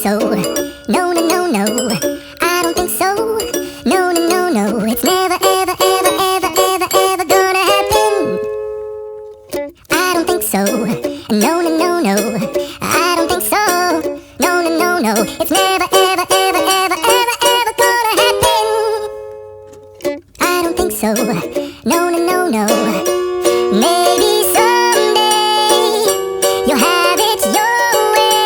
so. No, no, no, no. I don't think so. No, no, no, no. It's never, ever, ever, ever, ever, ever gonna happen. I don't think so. No, no, no, no. I don't think so. No, no, no, no. It's never, ever, ever, ever, ever, ever gonna happen. I don't think so. No, no, no, no. Maybe someday you'll have it your way.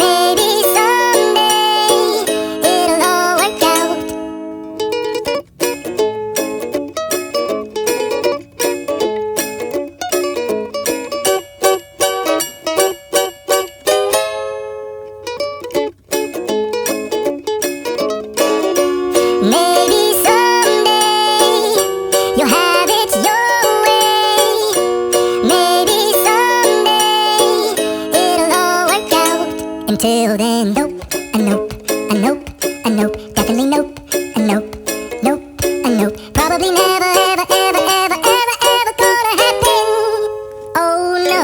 Maybe someday it'll all work out. Maybe someday you'll have it your way. Maybe someday it'll all work out. Until then, nope, a nope, a nope, a nope, definitely nope, a nope, nope, a nope. Probably never, ever, ever, ever, ever, ever gonna happen. Oh no.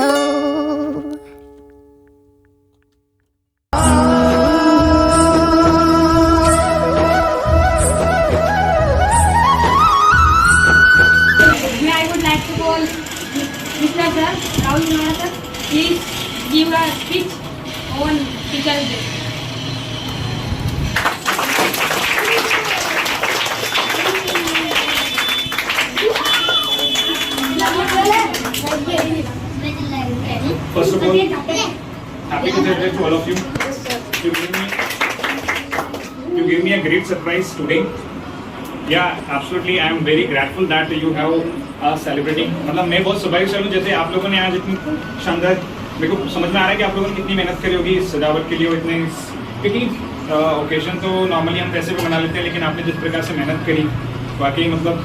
I would like to call Mr. Sir, Rahul Kumar sir, please give a speech on Teachers Day. First of all, happy Teachers Day to all of you. You gave me a great surprise today. Yeah, absolutely. I am very grateful that you have celebrating. मतलब मैं बहुत सबाइश हूँ जैसे आप लोगों ने आज इतनी शानदार, मेरे को समझ में आ रहा है कि आप लोगों ने कितनी मेहनत करी होगी इस सजावट के लिए और इतने, क्योंकि ओकेजन तो नॉर्मली हम पैसे पे मना लेते हैं, लेकिन आपने जिस प्रकार से मेहनत करी वाकई मतलब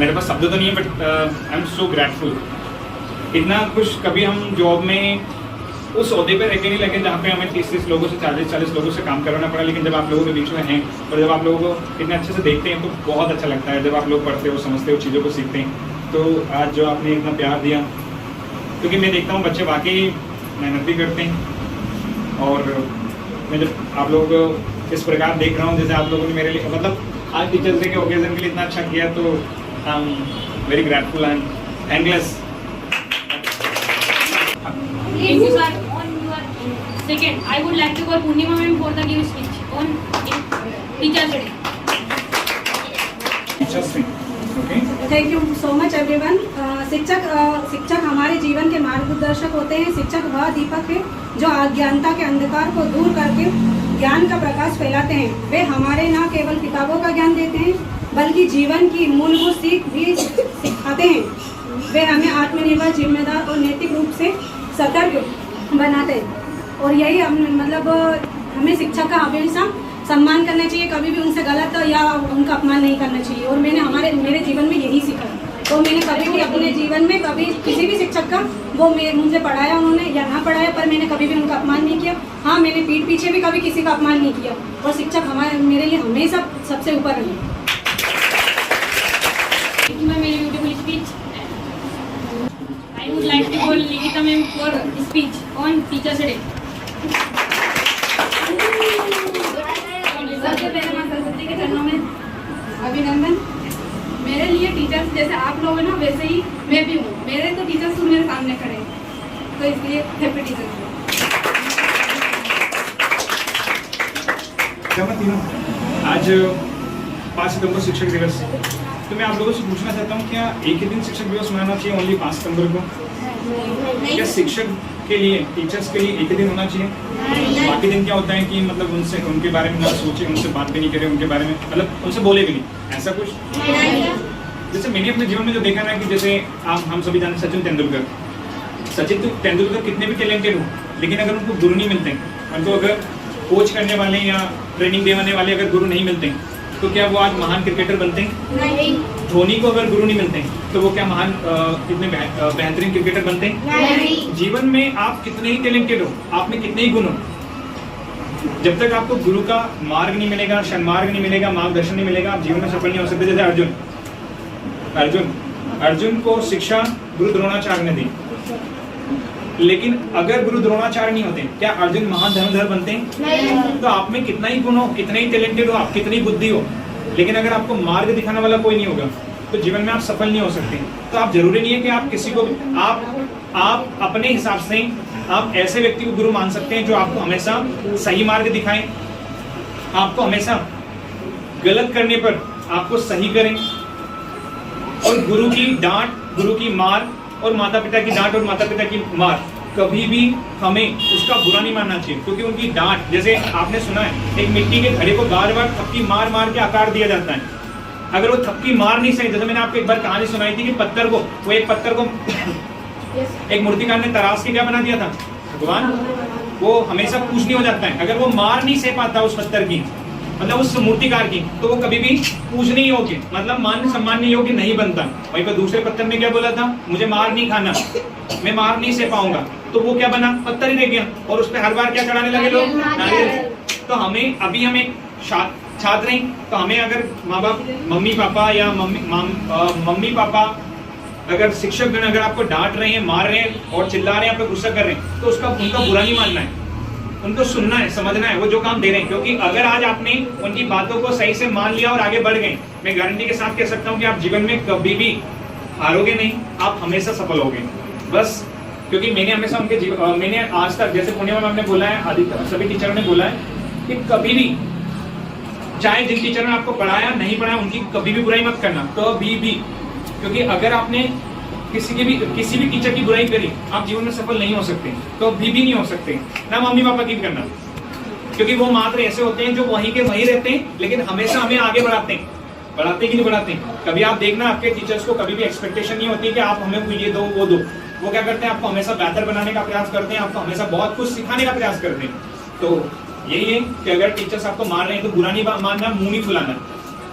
मेरे पास शब्द तो नहीं है, but I am so grateful. इतना खुश कभी हम जॉब में उस ओहदे पे रह के नहीं लगे जहाँ पे हमें 30-30 लोगों से 40-40 लोगों से काम करवाना पड़ा, लेकिन जब आप लोगों के बीच में हैं और जब आप लोगों को इतने अच्छे से देखते हैं तो बहुत अच्छा लगता है. जब आप लोग पढ़ते हो, समझते हो, चीज़ों को सीखते हैं, तो आज जो आपने इतना प्यार दिया, क्योंकि मैं देखता हूँ बच्चे वाकई मेहनत भी करते हैं. और मैं जब आप लोगों को इस प्रकार देख रहा हूँ जैसे आप लोगों ने मेरे लिए मतलब आज टीचर्स डे के ओकेजन के लिए इतना अच्छा किया, तो I am very grateful and thankless. Thank you, sir. On your second, I would like to call Purnima ma'am for the give speech on Teachers Day. Interesting. Okay. Thank you so much everyone. शिक्षक हमारे जीवन के मार्गदर्शक होते हैं. शिक्षक वह दीपक है जो अज्ञानता के अंधकार को दूर करके ज्ञान का प्रकाश फैलाते हैं. वे हमारे न केवल किताबों का ज्ञान देते हैं बल्कि जीवन की मूलभूत सीख भी सिखाते हैं. वे हमें आत्मनिर्भर, जिम्मेदार और नैतिक रूप से सतर्क बनाते हैं. और यही हम मतलब हमें शिक्षक का हमेशा सम्मान करना चाहिए, कभी भी उनसे गलत या उनका अपमान नहीं करना चाहिए. और मैंने मेरे जीवन में यही सीखा. तो मैंने कभी भी अपने जीवन में कभी किसी भी शिक्षक का वो मुझे पढ़ाया उन्होंने या ना पढ़ाया, पर मैंने कभी भी उनका अपमान नहीं किया. हाँ, मैंने पीठ पीछे भी कभी किसी का अपमान नहीं किया. और शिक्षक हमारे मेरे लिए हमेशा सबसे ऊपर रहे. मेरी beautiful speech. I would like to call Nikita ma'am for speech on Teachers Day. सबसे पहले मां सरस्वती के चरणों में अभिनंदन. मेरे लिए टीचर्स जैसे आप लोग हैं ना, वैसे ही मैं भी हूँ. मेरे तो टीचर्स मेरे सामने खड़े हैं, तो इसलिए हैप्पी टीचर्स डे. आज 5 सितंबर शिक्षक दिवस, तो मैं आप लोगों से पूछना चाहता हूँ क्या एक ही दिन शिक्षक दिवस मनाना चाहिए, ओनली 5 सितंबर को? क्या शिक्षक के लिए, टीचर्स के लिए एक ही दिन होना चाहिए? बाकी दिन क्या होता है कि मतलब उनसे उनके बारे में ना सोचे, उनसे बात भी नहीं करें, उनके बारे में मतलब उनसे बोले भी नहीं, ऐसा कुछ? जैसे मैंने अपने जीवन में जो देखा ना कि जैसे हम सभी जानते सचिन तेंदुलकर कितने भी टैलेंटेड हो, लेकिन अगर उनको गुरु नहीं मिलते, उनको अगर कोच करने वाले या ट्रेनिंग देने वाले अगर गुरु नहीं मिलते, तो क्या वो आज महान क्रिकेटर बनते हैं? नहीं. धोनी को अगर गुरु नहीं मिलते तो वो क्या महान कितने बेहतरीन क्रिकेटर बनते हैं? नहीं. जीवन में आप कितने ही टैलेंटेड हो, आप में कितने ही गुण हो, जब तक आपको गुरु का मार्ग नहीं मिलेगा, सन्मार्ग नहीं मिलेगा, मार्गदर्शन नहीं मिलेगा, आप जीवन में सफल नहीं हो सकते. जैसे अर्जुन को शिक्षा गुरु द्रोणाचार्य ने दी, लेकिन अगर गुरु द्रोणाचार्य नहीं होते, क्या अर्जुन महान धनुर्धर बनते हैं? नहीं। तो आप में कितना ही गुण हो, कितने ही टैलेंटेड हो आप, कितनी बुद्धि हो, लेकिन अगर आपको मार्ग दिखाने वाला कोई नहीं होगा तो जीवन में आप सफल नहीं हो सकते। तो आप जरूरी नहीं है कि आप किसी को, आप अपने हिसाब से आप ऐसे व्यक्ति को गुरु मान सकते हैं जो आपको हमेशा सही मार्ग दिखाएं, आपको हमेशा गलत करने पर आपको सही करें, और गुरु की डांट, गुरु की मार और माता पिता की डांट और माता पिता की मार कभी भी हमें उसका बुरा नहीं मानना चाहिए, क्योंकि उनकी डांट, जैसे आपने सुना है एक मिट्टी के घड़े को बार बार थप्पी मार मार के आकार दिया जाता है। अगर वो थप्पी मार नहीं सही, जैसे मैंने आपको एक बार कहानी सुनाई थी कि पत्थर को, वो एक पत्थर को एक मूर्तिकार ने तराश के क्या बना दिया था, भगवान, वो हमेशा पूजनीय हो जाता है। अगर वो मार नहीं सह पाता उस पत्थर की, मतलब उस मूर्तिकार की, तो वो कभी भी पूजनीय योग्य, मतलब मान सम्मान योग्य नहीं बनता। वहीं पर दूसरे पत्थर ने क्या बोला था, मुझे मार नहीं खाना, मैं मार नहीं सह पाऊंगा, तो वो क्या बना, पत्थर ही रह गया, और उस पर हर बार क्या चढ़ाने लगे लोग, नारियल। तो हमें अभी हमें छात्र हैं, तो हमें अगर माँ बाप, मम्मी पापा या मम्मी पापा, अगर शिक्षक गण अगर आपको डांट रहे हैं, मार रहे हैं और चिल्ला रहे हैं, आप पे गुस्सा कर रहे हैं, तो उसका उनका बुरा नहीं मानना है, उनको सुनना है, समझना है वो जो काम दे रहे हैं। क्योंकि अगर आज आपने उनकी बातों को सही से मान लिया और आगे बढ़ गए, मैं गारंटी के साथ कह सकता हूँ कि आप जीवन में कभी भी हारोगे नहीं, आप हमेशा सफल होगे। बस क्योंकि मैंने हमेशा उनके मैंने आज तक, जैसे पुणे मैम ने बोला है, अधिकतर सभी टीचरों ने बोला है कि कभी भी, चाहे जिन टीचर ने आपको पढ़ाया नहीं पढ़ाया, उनकी कभी भी बुराई मत करना, कभी भी। क्योंकि अगर आपने किसी भी टीचर की बुराई करी, आप जीवन में सफल नहीं हो सकते, कभी भी नहीं हो सकते, ना मम्मी पापा की भी करना, क्योंकि वो मात्र ऐसे होते हैं जो वहीं के वहीं रहते हैं, लेकिन हमेशा हमें आगे बढ़ाते हैं, बढ़ाते कि नहीं बढ़ाते हैं। कभी आप देखना, आपके टीचर्स को कभी भी एक्सपेक्टेशन नहीं होती है कि आप हमें ये दो वो दो, वो क्या करते हैं, आपको हमेशा बेहतर बनाने का प्रयास करते हैं, आपको हमेशा बहुत कुछ सिखाने का प्रयास करते हैं। तो यही है कि अगर टीचर्स आपको मार रहे हैं तो बुरा नहीं मानना, मुंह नहीं फुलाना।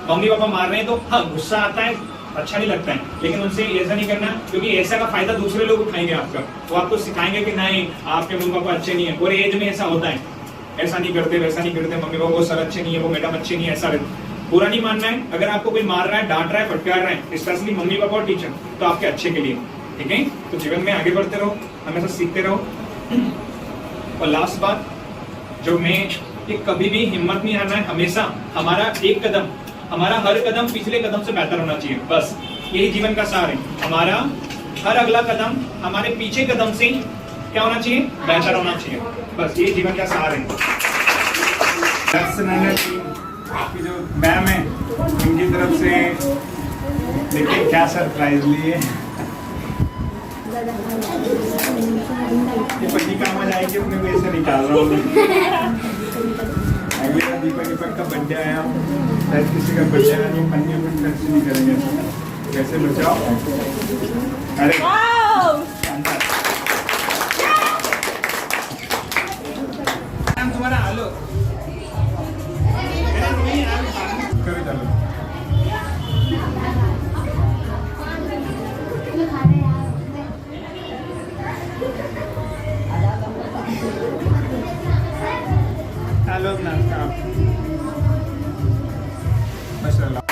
मम्मी पापा मार रहे हैं तो हाँ गुस्सा आता है, अच्छा नहीं लगता है, लेकिन उनसे ऐसा नहीं करना, क्योंकि ऐसा का फायदा दूसरे लोग उठाएंगे आपका, वो आपको सिखाएंगे कि नहीं आपके मम्मी पापा अच्छे नहीं है, और एज में ऐसा होता है, ऐसा नहीं करते, वैसा नहीं करते, मम्मी पापा वो सर अच्छे नहीं है, वो मैडम अच्छे नहीं है, ऐसा बुरा नहीं मानना है। अगर आपको कोई मार रहा है, डांट रहा है, फटकार रहा है, स्पेशली मम्मी पापा और टीचर, तो आपके अच्छे के लिए, ठीक है। तो जीवन में आगे बढ़ते रहो, हमेशा सीखते रहो। और लास्ट बात जो मैं, कि कभी भी हिम्मत नहीं हारना है, हमेशा हमारा एक कदम, हमारा हर कदम पिछले कदम से बेहतर होना चाहिए, बस यही जीवन का सार है। हमारा हर अगला कदम हमारे पीछे कदम से क्या होना चाहिए, बेहतर होना चाहिए, बस ये जीवन का सार है। जो मैम है उनकी तरफ से देखिए क्या सरप्राइज लिए, ये पति काम आ जाएगी, अपने को ऐसे निकाल रहा हूँ। अगले दीपक का बर्थडे आया, शायद किसी का बर्थडे आया, नहीं पन्नी में खर्च नहीं करेंगे, कैसे बचाओ। अरे तुम्हारा हेलो करो, चलो हेलो नाश्ता माशाल्लाह।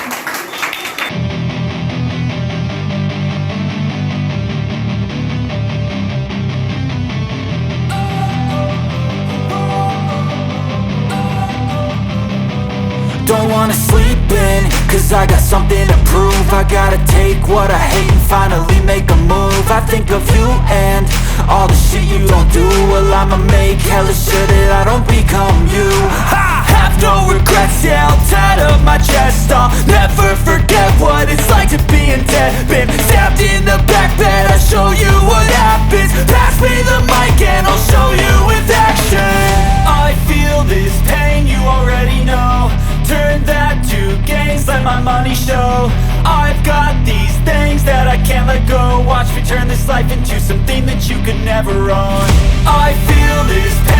Don't wanna sleep in, cause I got something to prove. I gotta take what I hate and finally make a move. I think of you and all the shit you don't do. Well, I'ma make hella sure that I don't become you. I have no regrets, yeah, I'll tie up my chest. I'll never forget what it's like to be in debt. Been stabbed in the back bed, I'll show you what happens. Pass me the mic and I'll show you with action. I feel this pain, you already know. Turn that to gains, let my money show. I've got these things that I can't let go. Watch me turn this life into something that you could never own. I feel this pain.